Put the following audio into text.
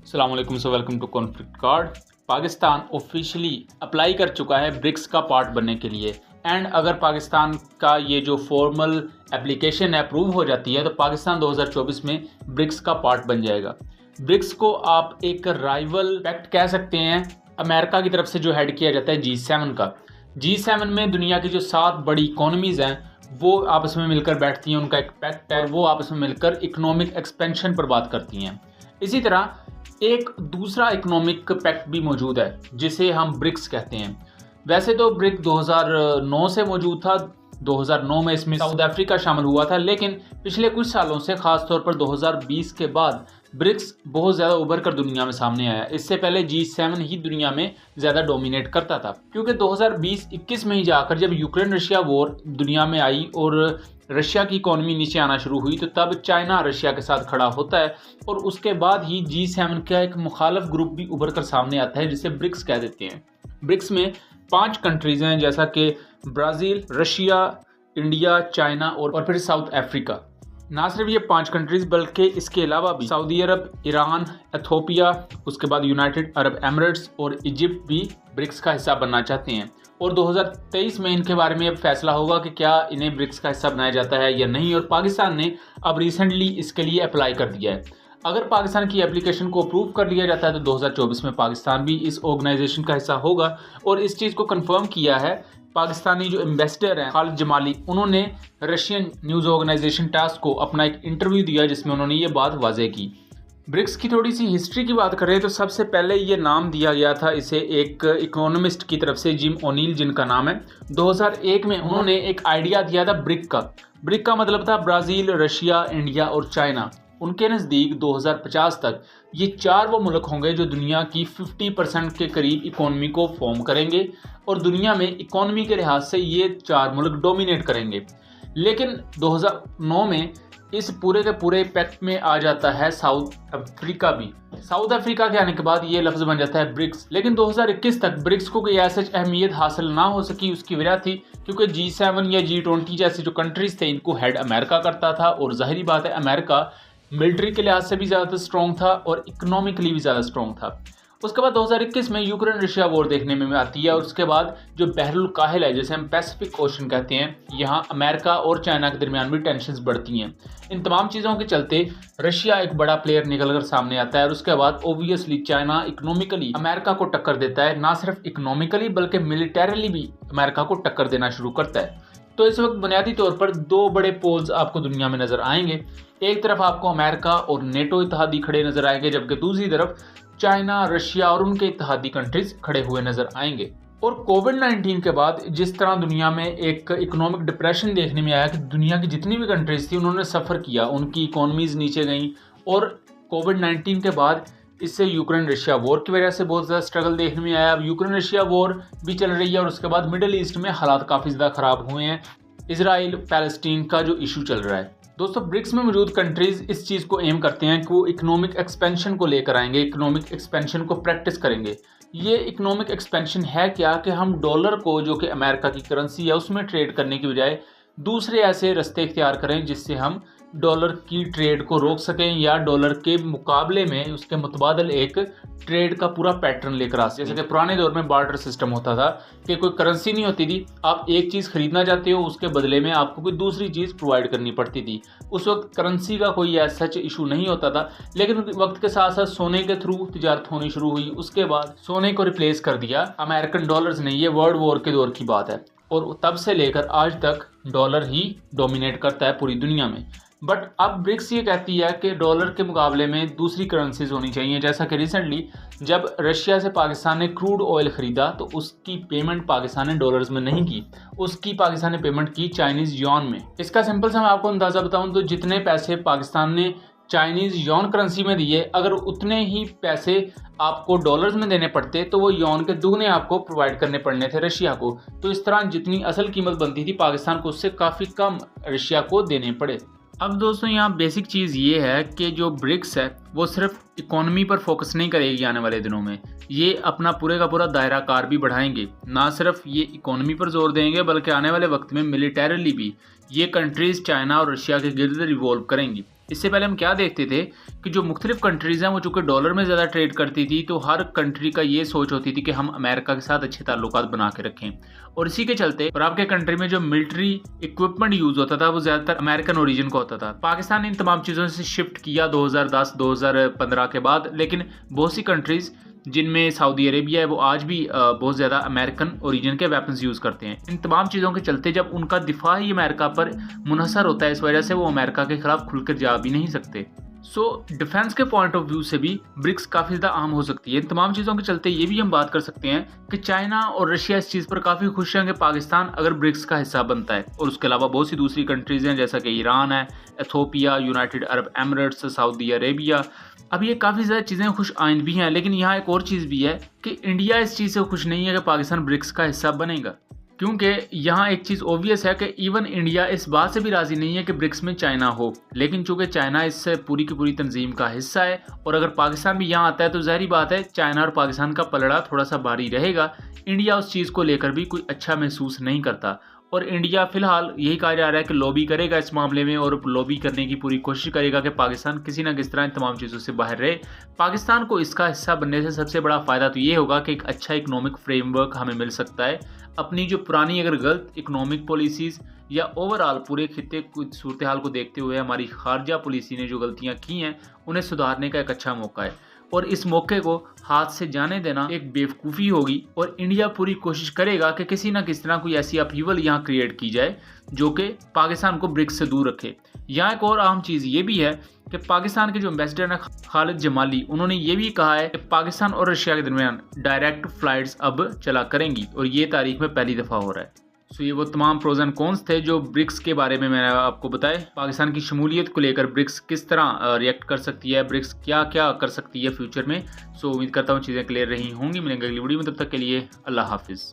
अस्सलाम वालेकुम, so welcome to conflict card. Pakistan officially apply कर चुका है ब्रिक्स का पार्ट बनने के लिए। एंड अगर पाकिस्तान का ये जो फॉर्मल एप्लीकेशन अप्रूव हो जाती है तो पाकिस्तान 2024 में ब्रिक्स का पार्ट बन जाएगा। ब्रिक्स को आप एक राइवल पैक्ट कह सकते हैं अमेरिका की तरफ से जो हेड किया जाता है G7 का। G7 में दुनिया की जो 7 बड़ी इकोनॉमीज़ हैं वो आपस में मिलकर बैठती हैं, उनका एक पैक्ट है, वो आपस में मिलकर इकोनॉमिक एक्सपेंशन पर बात करती हैं। इसी तरह एक दूसरा इकोनॉमिक पैक्ट भी मौजूद है जिसे हम ब्रिक्स कहते हैं। वैसे तो ब्रिक 2009 से मौजूद था, 2009 में इसमें साउथ अफ्रीका शामिल हुआ था, लेकिन पिछले कुछ सालों से खासतौर पर 2020 के बाद ब्रिक्स बहुत ज़्यादा उभर कर दुनिया में सामने आया। इससे पहले G7 ही दुनिया में ज़्यादा डोमिनेट करता था, क्योंकि 2020-21 में ही जाकर जब यूक्रेन रशिया वॉर दुनिया में आई और रशिया की इकोनॉमी नीचे आना शुरू हुई तो तब चाइना रशिया के साथ खड़ा होता है और उसके बाद ही G7 का एक मुखालफ ग्रुप भी उभर कर सामने आता है जिसे ब्रिक्स कह देते हैं। ब्रिक्स में 5 कंट्रीज़ हैं, जैसा कि ब्राज़ील, रशिया, इंडिया, चाइना और फिर साउथ अफ्रीका। ना सिर्फ ये 5 कंट्रीज़ बल्कि इसके अलावा भी सऊदी अरब, ईरान, एथियोपिया, उसके बाद यूनाइटेड अरब एमिरेट्स और इजिप्ट भी ब्रिक्स का हिस्सा बनना चाहते हैं। और 2023 में इनके बारे में अब फैसला होगा कि क्या इन्हें ब्रिक्स का हिस्सा बनाया जाता है या नहीं, और पाकिस्तान ने अब रिसेंटली इसके लिए अप्लाई कर दिया है। अगर पाकिस्तान की एप्लीकेशन को अप्रूव कर लिया जाता है तो 2024 में पाकिस्तान भी इस ऑर्गेनाइजेशन का हिस्सा होगा। और इस चीज़ को कंफर्म किया है पाकिस्तानी जो एम्बेसडर हैं खालिद जमाली, उन्होंने रशियन न्यूज़ ऑर्गेनाइजेशन टास्क को अपना एक इंटरव्यू दिया जिसमें उन्होंने ये बात वाज़ेह की। ब्रिक्स की थोड़ी सी हिस्ट्री की बात करें तो सबसे पहले ये नाम दिया गया था इसे एक इकोनॉमिस्ट की तरफ से, जिम ओनील जिनका नाम है। 2001 में उन्होंने एक आइडिया दिया था ब्रिक का। ब्रिक का मतलब था ब्राज़ील, रशिया, इंडिया और चाइना। उनके नज़दीक 2050 तक ये 4 वो मुल्क होंगे जो दुनिया की 50% के करीब इकोनॉमी को फॉर्म करेंगे और दुनिया में इकोनॉमी के लिहाज से ये 4 मुल्क डोमिनेट करेंगे। लेकिन 2009 में इस पूरे के पूरे पैक्ट में आ जाता है साउथ अफ्रीका भी। साउथ अफ्रीका के आने के बाद ये लफ्ज़ बन जाता है ब्रिक्स। लेकिन 2021 तक ब्रिक्स को कोई ऐसी अहमियत हासिल ना हो सकी। उसकी वजह थी क्योंकि G7 या G20 जैसे जो कंट्रीज़ थे इनको हेड अमेरिका करता था, और जाहिर बात है अमेरिका मिलिट्री के लिहाज से भी ज़्यादा स्ट्रॉन्ग था और इकोनॉमिकली भी ज़्यादा स्ट्रॉन्ग था। उसके बाद 2021 में यूक्रेन रशिया वॉर देखने में आती है, और उसके बाद जो बहरुल काहिल है जिसे हम पैसिफिक ओशन कहते हैं, यहाँ अमेरिका और चाइना के दरमियान भी टेंशन्स बढ़ती हैं। इन तमाम चीज़ों के चलते रशिया एक बड़ा प्लेयर निकल कर सामने आता है, और उसके बाद ओबियसली चाइना इकोनॉमिकली अमेरिका को टक्कर देता है। ना सिर्फ इकोनॉमिकली बल्कि मिलिटरीली भी अमेरिका को टक्कर देना शुरू करता है। तो इस वक्त बुनियादी तौर पर 2 बड़े पोल्स आपको दुनिया में नज़र आएंगे। एक तरफ आपको अमेरिका और नेटो इत्तेहादी खड़े नज़र आएंगे, जबकि दूसरी तरफ चाइना, रशिया और उनके इत्तेहादी कंट्रीज खड़े हुए नज़र आएंगे। और कोविड-19 के बाद जिस तरह दुनिया में एक इकोनॉमिक डिप्रेशन देखने में आया कि दुनिया की जितनी भी कंट्रीज थी उन्होंने सफ़र किया, उनकी इकोनॉमीज़ नीचे गई। और कोविड-19 के बाद इससे यूक्रेन रशिया वॉर की वजह से बहुत ज़्यादा स्ट्रगल देखने में आया। अब यूक्रेन रशिया वॉर भी चल रही है और उसके बाद मिडल ईस्ट में हालात काफ़ी ज़्यादा ख़राब हुए हैं। इसराइल पैलेस्टीन का जो इशू चल रहा है। दोस्तों, ब्रिक्स में मौजूद कंट्रीज़ इस चीज़ को एम करते हैं कि वो इकोनॉमिक एक्सपेंशन को लेकर आएंगे, इकोनॉमिक एक्सपेंशन को प्रैक्टिस करेंगे। ये इकोनॉमिक एक्सपेंशन है क्या कि हम डॉलर को, जो कि अमेरिका की करेंसी है, उसमें ट्रेड करने की बजाय दूसरे ऐसे रास्ते इख्तियार करें जिससे हम डॉलर की ट्रेड को रोक सकें या डॉलर के मुकाबले में उसके मुतबादल एक ट्रेड का पूरा पैटर्न लेकर आ सकें। जैसे कि पुराने दौर में बार्टर सिस्टम होता था कि कोई करेंसी नहीं होती थी, आप एक चीज़ खरीदना चाहते हो, उसके बदले में आपको कोई दूसरी चीज़ प्रोवाइड करनी पड़ती थी। उस वक्त करेंसी का कोई ऐसा सच इशू नहीं होता था, लेकिन वक्त के साथ साथ सोने के थ्रू तिजारत होनी शुरू हुई। उसके बाद सोने को रिप्लेस कर दिया अमेरिकन डॉलर्स ने। ये वर्ल्ड वॉर के दौर की बात है, और तब से लेकर आज तक डॉलर ही डोमिनेट करता है पूरी दुनिया में। बट अब ब्रिक्स ये कहती है कि डॉलर के मुकाबले में दूसरी करेंसीज होनी चाहिए। जैसा कि रिसेंटली जब रशिया से पाकिस्तान ने क्रूड ऑयल ख़रीदा तो उसकी पेमेंट पाकिस्तान ने डॉलर्स में नहीं की, उसकी पाकिस्तान ने पेमेंट की चाइनीज़ यॉन में। इसका सिंपल सा मैं आपको अंदाज़ा बताऊं तो जितने पैसे पाकिस्तान ने चाइनीज़ यॉन करेंसी में दिए, अगर उतने ही पैसे आपको डॉलर्स में देने पड़ते तो वो यॉन के दुगने आपको प्रोवाइड करने पड़ने थे रशिया को। तो इस तरह जितनी असल कीमत बनती थी पाकिस्तान को, उससे काफ़ी कम रशिया को देने पड़े। अब दोस्तों, यहाँ बेसिक चीज़ ये है कि जो ब्रिक्स है वो सिर्फ इकोनॉमी पर फोकस नहीं करेगी आने वाले दिनों में, ये अपना पूरे का पूरा दायरा कार भी बढ़ाएंगे। ना सिर्फ ये इकोनॉमी पर जोर देंगे बल्कि आने वाले वक्त में मिलिटरीली भी ये कंट्रीज़ चाइना और रशिया के गिर्द रिवॉल्व करेंगी। इससे पहले हम क्या देखते थे कि जो मुख्तलिफ कंट्रीज़ हैं वो चूँकि डॉलर में ज़्यादा ट्रेड करती थी, तो हर कंट्री का ये सोच होती थी कि हम अमेरिका के साथ अच्छे ताल्लुकात बना के रखें, और इसी के चलते और आपके कंट्री में जो मिलिट्री इक्विपमेंट यूज़ होता था वो ज़्यादातर अमेरिकन ओरिजिन का होता था। पाकिस्तान ने इन तमाम चीज़ों से शिफ्ट किया 2010-2015 के बाद, लेकिन बहुत सी कंट्रीज़ जिनमें सऊदी अरेबिया है वो आज भी बहुत ज़्यादा अमेरिकन ओरिजिन के वेपन्स यूज़ करते हैं। इन तमाम चीज़ों के चलते जब उनका दिफा ही अमेरिका पर मुनहसर होता है, इस वजह से वो अमेरिका के खिलाफ खुलकर जा भी नहीं सकते। डिफेंस के पॉइंट ऑफ व्यू से भी ब्रिक्स काफ़ी ज़्यादा अहम हो सकती है। इन तमाम चीज़ों के चलते ये भी हम बात कर सकते हैं कि चाइना और रशिया इस चीज़ पर काफ़ी खुश हैं कि पाकिस्तान अगर ब्रिक्स का हिस्सा बनता है, और उसके अलावा बहुत सी दूसरी कंट्रीज़ हैं जैसा कि ईरान है, Ethiopia, United Arab Emirates, Saudi Arabia. अब ये काफ़ी ज़्यादा चीज़ें खुश आइंद भी हैं, लेकिन यहाँ एक और चीज़ भी है कि इंडिया इस चीज़ से खुश नहीं है कि पाकिस्तान ब्रिक्स का हिस्सा बनेगा, क्योंकि यहाँ एक चीज़ ऑब्वियस है कि इवन इंडिया इस बात से भी राज़ी नहीं है कि ब्रिक्स में चाइना हो, लेकिन चूंकि चाइना इससे पूरी की पूरी तंजीम का हिस्सा है और अगर पाकिस्तान भी यहाँ आता है तो ज़ाहिर बात है चाइना और पाकिस्तान का पलड़ा थोड़ा सा भारी रहेगा। इंडिया उस चीज़ को लेकर भी कोई अच्छा महसूस नहीं करता, और इंडिया फ़िलहाल यही कहा जा रहा है कि लॉबी करेगा इस मामले में, और लॉबी करने की पूरी कोशिश करेगा कि पाकिस्तान किसी ना किस तरह इन तमाम चीज़ों से बाहर रहे। पाकिस्तान को इसका हिस्सा बनने से सबसे बड़ा फ़ायदा तो ये होगा कि एक अच्छा इकनॉमिक फ्रेमवर्क हमें मिल सकता है। अपनी जो पुरानी अगर गलत इकनॉमिक पॉलिसीज़ या ओवरऑल पूरे खित्ते की सूरत हाल को देखते हुए हमारी खारजा पॉलिसी ने जो गलतियाँ की हैं उन्हें सुधारने का एक अच्छा मौका है, और इस मौके को हाथ से जाने देना एक बेवकूफ़ी होगी। और इंडिया पूरी कोशिश करेगा कि किसी ना किसी तरह कोई ऐसी अपहीवल यहाँ क्रिएट की जाए जो कि पाकिस्तान को ब्रिक्स से दूर रखे। यहाँ एक और अहम चीज़ ये भी है कि पाकिस्तान के जो एम्बेसडर हैं खालिद जमाली, उन्होंने ये भी कहा है कि पाकिस्तान और रशिया के दरमियान डायरेक्ट फ़्लाइट्स अब चला करेंगी, और ये तारीख में पहली दफ़ा हो रहा है। ये वो तमाम प्रोज एंड कॉन्स थे जो ब्रिक्स के बारे में मैंने आपको बताए। पाकिस्तान की शमूलियत को लेकर ब्रिक्स किस तरह रिएक्ट कर सकती है, ब्रिक्स क्या क्या कर सकती है फ्यूचर में। उम्मीद करता हूँ चीज़ें क्लियर रही होंगी। मिलेंगे अगली वीडियो में, तब तक के लिए अल्लाह हाफिज़।